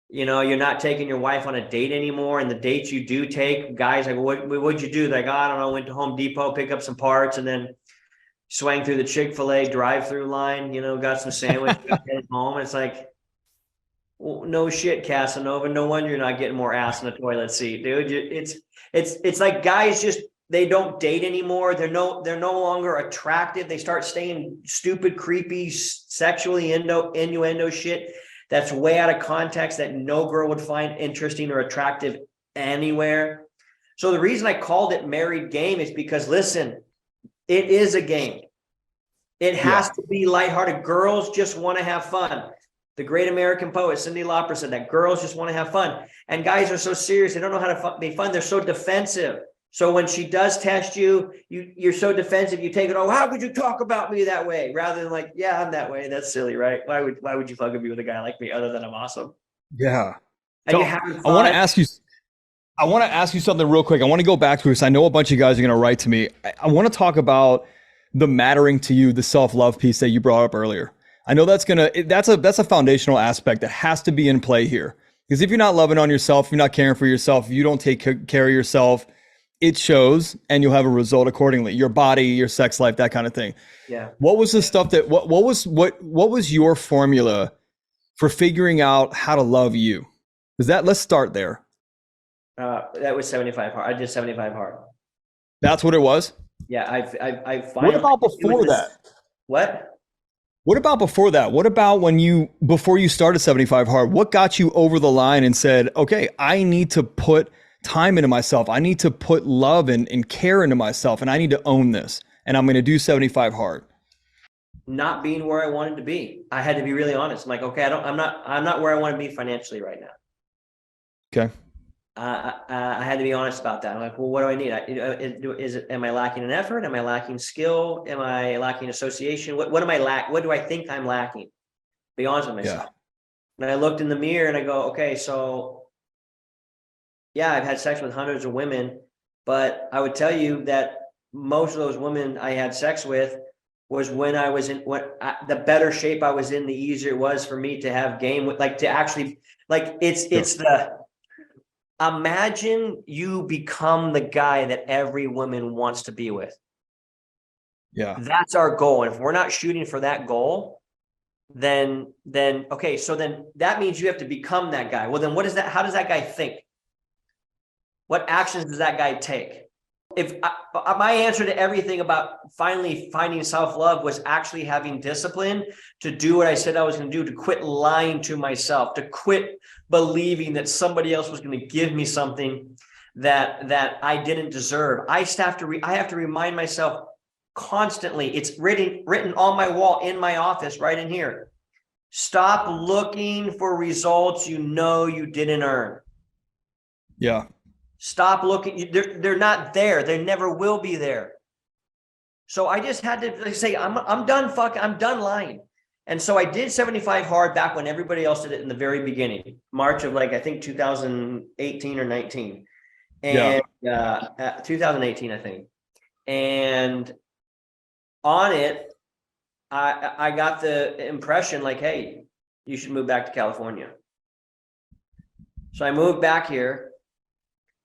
you're not taking your wife on a date anymore. And the dates you do take, guys like, what'd you do? Like, I don't know, went to Home Depot, pick up some parts, and then swang through the Chick-fil-A drive-through line, got some sandwich, got home. It's like, well, no shit, Casanova. No wonder you're not getting more ass in the toilet seat, dude. It's like guys just they don't date anymore. They're no longer attractive. They start saying stupid, creepy, sexually innuendo shit that's way out of context that no girl would find interesting or attractive anywhere. So the reason I called it Married Game is because, listen, it is a game. It has to be lighthearted. Girls just want to have fun. The great American poet Cyndi Lauper said that girls just want to have fun. And guys are so serious. They don't know how to be fun. They're so defensive. So when she does test you, you're so defensive. You take it, oh, how could you talk about me that way? Rather than like, yeah, I'm that way. That's silly, right? Why would you fucking be with a guy like me other than I'm awesome? Yeah. And So you having fun. I want to ask you something real quick. I want to go back to it because I know a bunch of guys are going to write to me. I want to talk about the mattering to you, the self-love piece that you brought up earlier. I know that's a foundational aspect that has to be in play here. Because if you're not loving on yourself, if you're not caring for yourself, if you don't take care of yourself, it shows and you'll have a result accordingly. Your body, your sex life, that kind of thing. Yeah. What was the stuff that what was your formula for figuring out how to love you? Let's start there. That was 75 hard. I did 75 hard. That's what it was? Yeah, I finally. What about before that? What? What about before that? What about before you started 75 hard? What got you over the line and said, okay, I need to put time into myself. I need to put love and care into myself, and I need to own this. And I'm going to do 75 hard. Not being where I wanted to be. I had to be really honest. I'm like, okay, I'm not where I want to be financially right now. Okay. I had to be honest about that. I'm like, well, what do I need? Am I lacking in effort? Am I lacking skill? Am I lacking association? What am I lack? What do I think I'm lacking? Be honest with myself. Yeah. And I looked in the mirror and I go, okay, so yeah, I've had sex with hundreds of women, but I would tell you that most of those women I had sex with was when I was the better shape I was in, the easier it was for me to have game with, like, to actually, like, imagine you become the guy that every woman wants to be with. Yeah. That's our goal. And if we're not shooting for that goal, then okay, so then that means you have to become that guy. Well, then what is that? How does that guy think? What actions does that guy take? If my answer to everything about finally finding self-love was actually having discipline to do what I said I was going to do, to quit lying to myself, to quit believing that somebody else was going to give me something that I didn't deserve. I have to remind myself constantly. It's written on my wall in my office right in here. Stop looking for results you know you didn't earn. Yeah. Stop looking. They're not there. They never will be there. So I just had to say, I'm done. I'm done lying. And so I did 75 hard back when everybody else did it in the very beginning, March of, like, I think 2018 or 19, and 2018, I think. And on it, I got the impression like, hey, you should move back to California. So I moved back here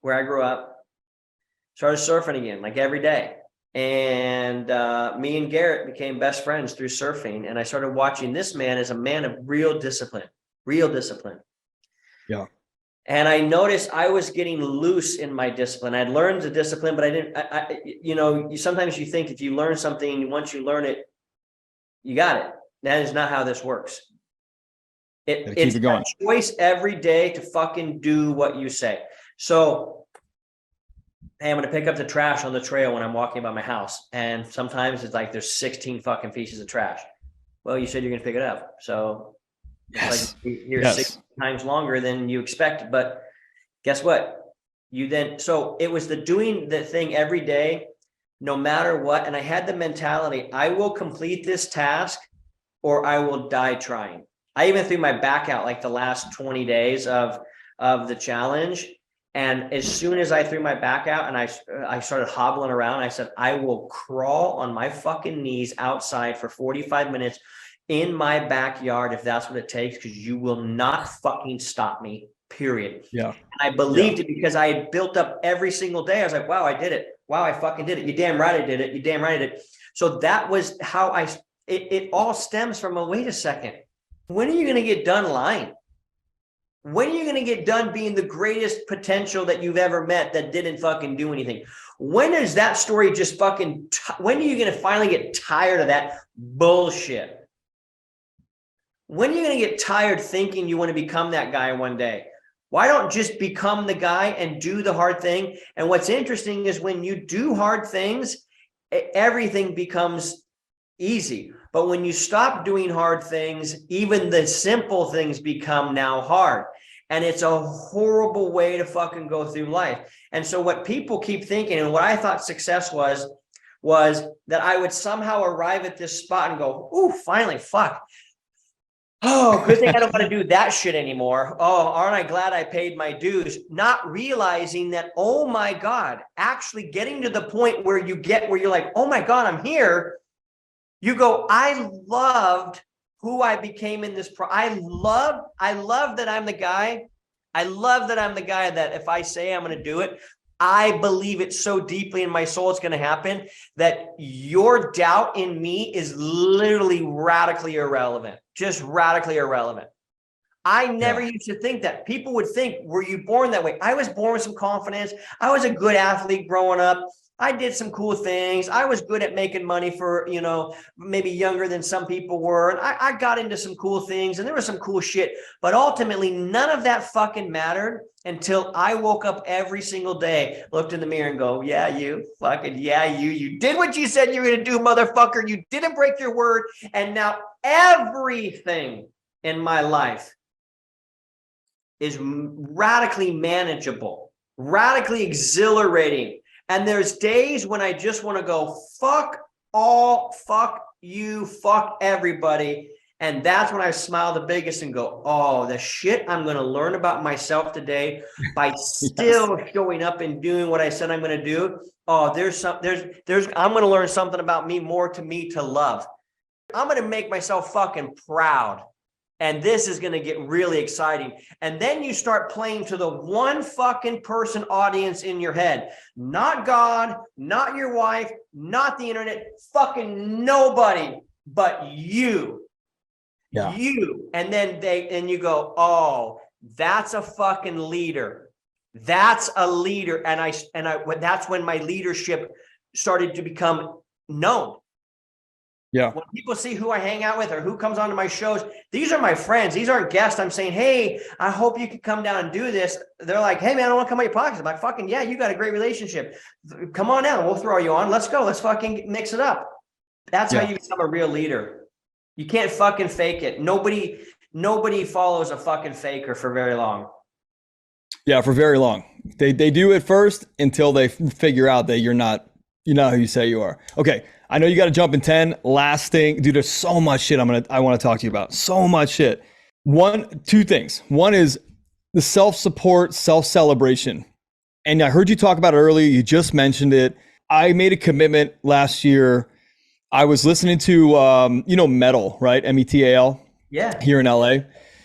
where I grew up, started surfing again, like every day. And me and Garrett became best friends through surfing. And I started watching this man as a man of real discipline. Yeah. And I noticed I was getting loose in my discipline. I'd learned the discipline, but I didn't, sometimes you think if you learn something, once you learn it, you got it. That is not how this works. It's a choice every day to fucking do what you say. So, hey, I'm going to pick up the trash on the trail when I'm walking by my house. And sometimes it's like there's 16 fucking pieces of trash. Well, you said you're going to pick it up. So yes. Like you're 6 times longer than you expected. But guess what? So it was doing the thing every day, no matter what. And I had the mentality, I will complete this task or I will die trying. I even threw my back out like the last 20 days of the challenge. And as soon as I threw my back out and I started hobbling around, I said, I will crawl on my fucking knees outside for 45 minutes in my backyard if that's what it takes, because you will not fucking stop me, period. Yeah. And I believed it because I had built up every single day. I was like, wow, I did it. Wow, I fucking did it. You damn right I did it. You damn right I did it. So that was how it all stems from wait a second. When are you going to get done lying? When are you going to get done being the greatest potential that you've ever met that didn't fucking do anything? When is that story just fucking, when are you going to finally get tired of that bullshit? When are you going to get tired thinking you want to become that guy one day? Why don't just become the guy and do the hard thing? And what's interesting is when you do hard things, everything becomes easy. But when you stop doing hard things, even the simple things become now hard. And it's a horrible way to fucking go through life. And so what people keep thinking, and what I thought success was that I would somehow arrive at this spot and go, ooh, finally, fuck. Oh, good thing I don't want to do that shit anymore. Oh, aren't I glad I paid my dues? Not realizing that, oh my God, actually getting to the point where you're like, oh my God, I'm here. You go, I loved who I became in this. I love that I'm the guy. I love that I'm the guy that if I say I'm going to do it, I believe it so deeply in my soul it's going to happen that your doubt in me is literally radically irrelevant, just radically irrelevant. I never used to think that. People would think, were you born that way? I was born with some confidence. I was a good athlete growing up. I did some cool things. I was good at making money for, maybe younger than some people were. And I got into some cool things and there was some cool shit. But ultimately, none of that fucking mattered until I woke up every single day, looked in the mirror and go, yeah, you did what you said you were going to do, motherfucker. You didn't break your word. And now everything in my life is radically manageable, radically exhilarating. And there's days when I just want to go, fuck all, fuck you, fuck everybody. And that's when I smile the biggest and go, oh, the shit I'm going to learn about myself today by still showing up and doing what I said I'm going to do. Oh, I'm going to learn something about me more to love. I'm going to make myself fucking proud. And this is going to get really exciting. And then you start playing to the one fucking person audience in your head. Not God, not your wife, not the internet, fucking nobody but you. Yeah. You. And then you go, oh, that's a fucking leader. That's a leader. And that's when my leadership started to become known. Yeah. When people see who I hang out with or who comes onto my shows, these are my friends. These aren't guests. I'm saying, hey, I hope you can come down and do this. They're like, hey, man, I don't want to come on your podcast. I'm like, fucking, yeah, you got a great relationship. Come on down. We'll throw you on. Let's go. Let's fucking mix it up. That's how you become a real leader. You can't fucking fake it. Nobody follows a fucking faker for very long. Yeah, for very long. They do it first until they figure out that you're not who you say you are. Okay. I know you got to jump in 10. Last thing, dude, there's so much shit I want to talk to you about. So much shit. Two things. One is the self-support, self-celebration. And I heard you talk about it earlier. You just mentioned it. I made a commitment last year. I was listening to, Metal, right? METAL. Yeah. Here in LA.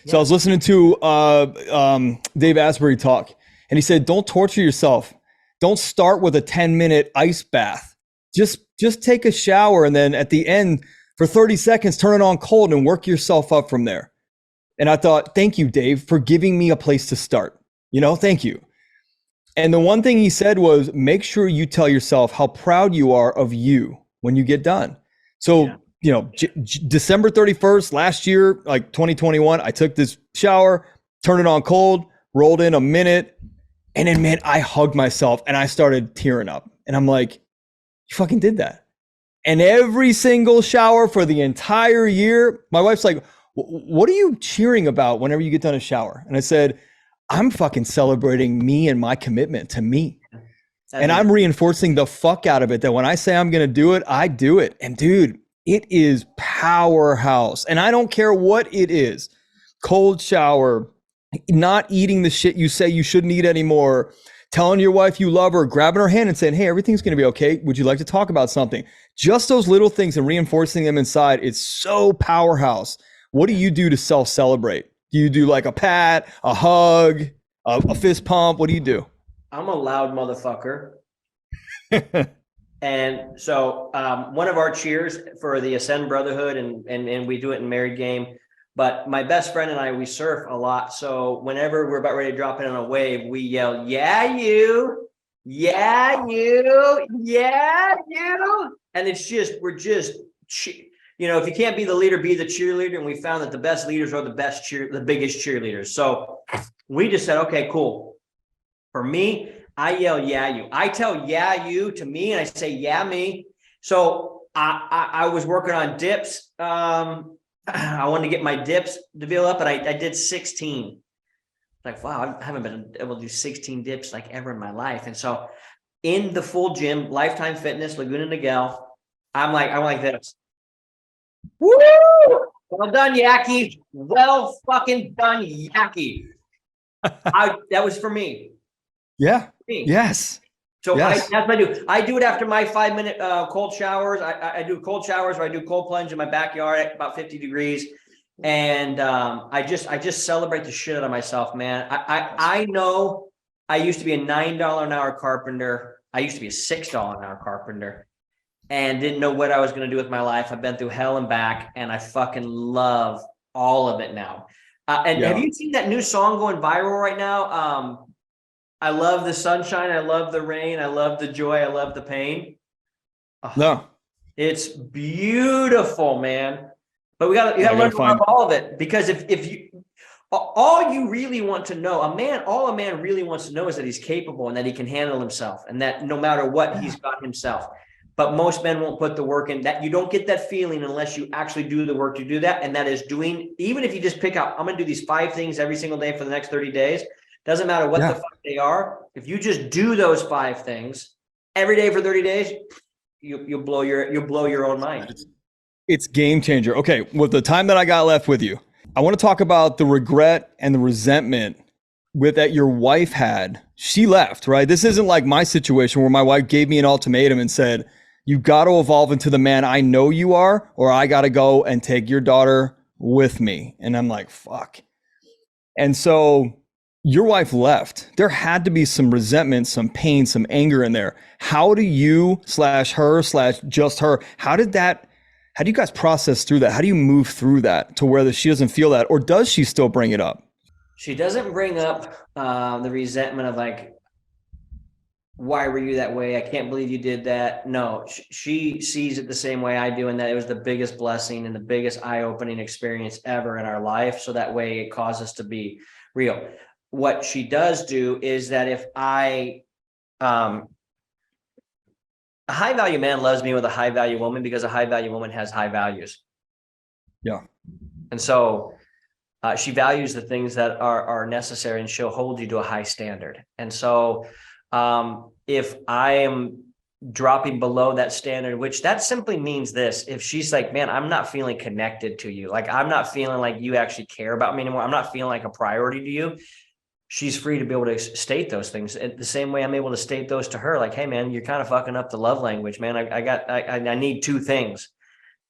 So I was listening to Dave Asbury talk, and he said, don't torture yourself. Don't start with a 10-minute ice bath. Just take a shower and then at the end for 30 seconds, turn it on cold and work yourself up from there. And I thought, thank you, Dave, for giving me a place to start. Thank you. And the one thing he said was, make sure you tell yourself how proud you are of you when you get done. So, December 31st, last year, like 2021, I took this shower, turned it on cold, rolled in a minute. And then, man, I hugged myself and I started tearing up. And I'm like, you fucking did that. And every single shower for the entire year, my wife's like, what are you cheering about whenever you get done a shower? And I said, I'm fucking celebrating me and my commitment to me. And I'm reinforcing the fuck out of it that when I say I'm going to do it, I do it. And dude, it is powerhouse. And I don't care what it is. Cold shower, not eating the shit you say you shouldn't eat anymore, telling your wife you love her, grabbing her hand and saying, hey, everything's going to be okay. Would you like to talk about something? Just those little things and reinforcing them inside. It's so powerhouse. What do you do to self-celebrate? Do you do like a pat, a hug, a fist pump? What do you do? I'm a loud motherfucker. And so one of our cheers for the Ascend Brotherhood, and we do it in Married Game, But my best friend and I, we surf a lot. So whenever we're about ready to drop in on a wave, we yell, yeah, you, yeah, you, yeah, you. And it's just, you know, if you can't be the leader, be the cheerleader. And we found that the best leaders are the biggest cheerleaders. So we just said, okay, cool. For me, I yell, yeah, you. I tell yeah, you to me, and I say, yeah, me. So I was working on dips. I wanted to get my dips to build up, and I did 16. Like, wow, I haven't been able to do 16 dips like ever in my life. And so in the full gym, Lifetime Fitness, Laguna Niguel, I'm like this. Woo! Well done, Yackey. Well fucking done, Yackey. That was for me. Yeah. Me. Yes. So yes. that's what I do. I do it after my 5-minute cold showers. I do cold showers, or I do cold plunge in my backyard at about 50 degrees. And I just celebrate the shit out of myself, man. I know I used to be a $9 an hour carpenter. I used to be a $6 an hour carpenter and didn't know what I was going to do with my life. I've been through hell and back, and I fucking love all of it now. And have you seen that new song going viral right now? I love the sunshine. I love the rain. I love the joy. I love the pain. Oh, no, it's beautiful, man. But you gotta learn to love all of it, because if you, all you really want to know, all a man really wants to know is that he's capable and that he can handle himself, and that no matter what, he's got himself. But most men won't put the work in. That you don't get that feeling unless you actually do the work to do that. And that is doing, even if you just pick out, I'm going to do these 5 things every single day for the next 30 days. Doesn't matter what the fuck they are. If you just do those 5 things every day for 30 days, you'll blow your own mind. It's game changer. Okay, with the time that I got left with you, I want to talk about the regret and the resentment that your wife had. She left, right? This isn't like my situation where my wife gave me an ultimatum and said, you got to evolve into the man I know you are, or I got to go and take your daughter with me. And I'm like, fuck. And so your wife left. There had to be some resentment, some pain, some anger in there. How do you /her/just her, how do you guys process through that? How do you move through that to where she doesn't feel that? Or does she still bring it up? She doesn't bring up the resentment of like, why were you that way? I can't believe you did that. No, she sees it the same way I do, and that it was the biggest blessing and the biggest eye-opening experience ever in our life. So that way it caused us to be real. What she does do is that if a high value man loves me with a high value woman, because a high value woman has high values. Yeah. And so she values the things that are necessary, and she'll hold you to a high standard. And so if I am dropping below that standard, which that simply means this, if she's like, man, I'm not feeling connected to you, like I'm not feeling like you actually care about me anymore, I'm not feeling like a priority to you, she's free to be able to state those things. And the same way I'm able to state those to her, like, hey man, you're kind of fucking up the love language, man. I need 2 things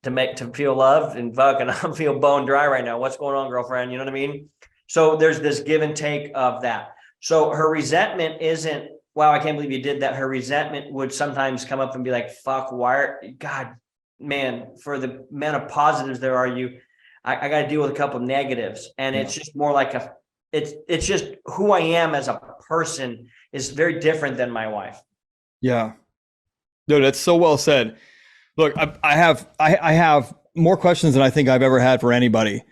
to feel loved, and fucking I feel bone dry right now. What's going on, girlfriend? You know what I mean? So there's this give and take of that. So her resentment isn't, wow, I can't believe you did that. Her resentment would sometimes come up and be like, fuck, God, man, for the amount of positives there are, I got to deal with a couple of negatives. And it's just more like it's just who I am as a person is very different than my wife. Yeah. No, that's so well said. Look, I have more questions than I think I've ever had for anybody.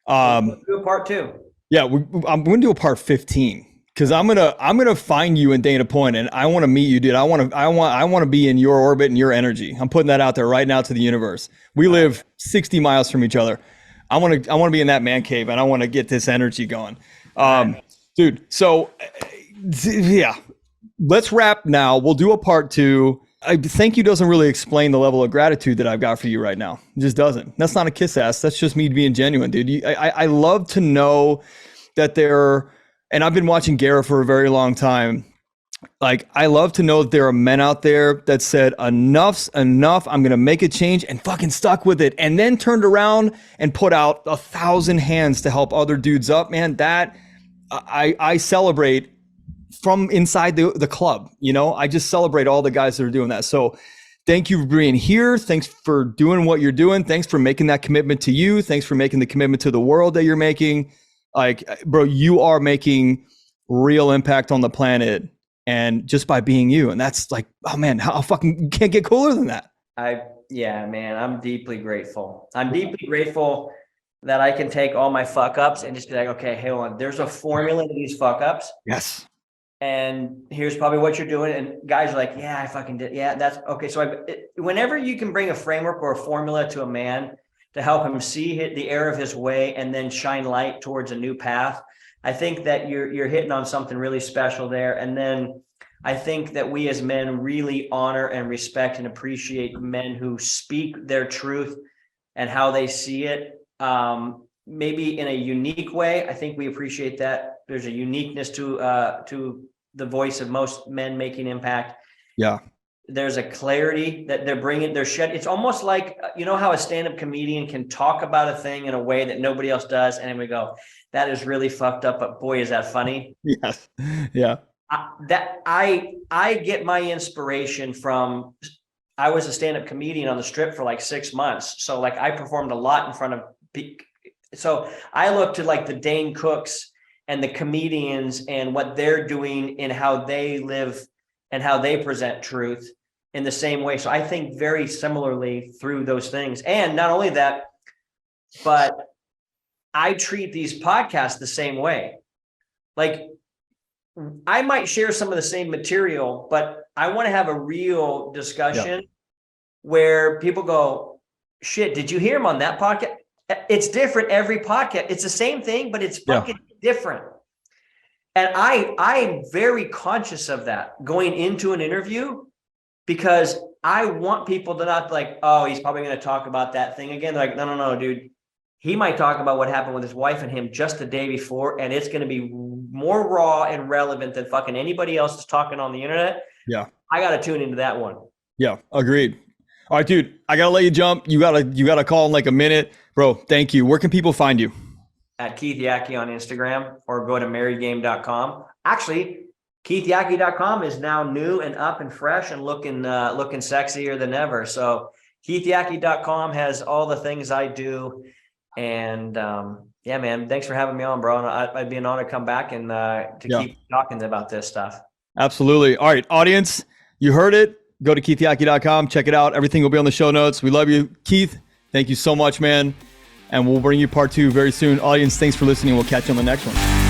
We'll do a part 2. Yeah, I'm going to do a part 15. Because I'm gonna find you in Dana Point, and I want to meet you, dude. I want to be in your orbit and your energy. I'm putting that out there right now to the universe. We live 60 miles from each other. I want to be in that man cave, and I want to get this energy going, dude. So yeah, let's wrap now. We'll do a part 2. Thank you doesn't really explain the level of gratitude that I've got for you right now. It just doesn't. That's not a kiss ass. That's just me being genuine, dude. I love to know that and I've been watching Garrett for a very long time. Like, I love to know that there are men out there that said, enough's enough. I'm going to make a change, and fucking stuck with it. And then turned around and put out 1,000 hands to help other dudes up, man. That I celebrate from inside the club. You know, I just celebrate all the guys that are doing that. So thank you for being here. Thanks for doing what you're doing. Thanks for making that commitment to you. Thanks for making the commitment to the world that you're making. Like, bro, you are making real impact on the planet, and just by being you. And that's like, oh man, how fucking, you can't get cooler than that. Yeah, man, I'm deeply grateful. I'm deeply grateful that I can take all my fuck ups and just be like, okay, hold on, there's a formula to these fuck ups. Yes. And here's probably what you're doing. And guys are like, yeah, I fucking did. Yeah, that's okay. So whenever you can bring a framework or a formula to a man to help him see the error of his way and then shine light towards a new path, I think that you're hitting on something really special there. And then I think that we as men really honor and respect and appreciate men who speak their truth and how they see it. Maybe in a unique way. I think we appreciate that. There's a uniqueness to the voice of most men making impact. Yeah. There's a clarity that they're bringing. It's almost like, you know how a stand-up comedian can talk about a thing in a way that nobody else does, and we go, that is really fucked up, but boy, is that funny. Yes. Yeah. I get my inspiration from, I was a stand-up comedian on the Strip for like 6 months. So like I performed a lot in front of, so I look to like the Dane Cooks and the comedians and what they're doing and how they live and how they present truth in the same way. So I think very similarly through those things. And not only that, but I treat these podcasts the same way. Like I might share some of the same material, but I want to have a real discussion where people go, shit, did you hear him on that podcast? It's different every podcast. It's the same thing, but it's fucking different. And I'm very conscious of that going into an interview, because I want people to not like, oh, he's probably going to talk about that thing again. They're like, no, dude. He might talk about what happened with his wife and him just the day before, and it's going to be more raw and relevant than fucking anybody else is talking on the internet. Yeah. I got to tune into that one. Yeah. Agreed. All right, dude, I got to let you jump. You got to call in like a minute. Bro, thank you. Where can people find you? At Keith Yackey on Instagram, or go to marriedgame.com. Actually, KeithYackey.com is now new and up and fresh and looking sexier than ever. So KeithYackey.com has all the things I do. And yeah, man, thanks for having me on, bro. And I'd be an honor to come back and keep talking about this stuff. Absolutely. All right, audience, you heard it. Go to KeithYackey.com. Check it out. Everything will be on the show notes. We love you. Keith, thank you so much, man. And we'll bring you part 2 very soon. Audience, thanks for listening. We'll catch you on the next one.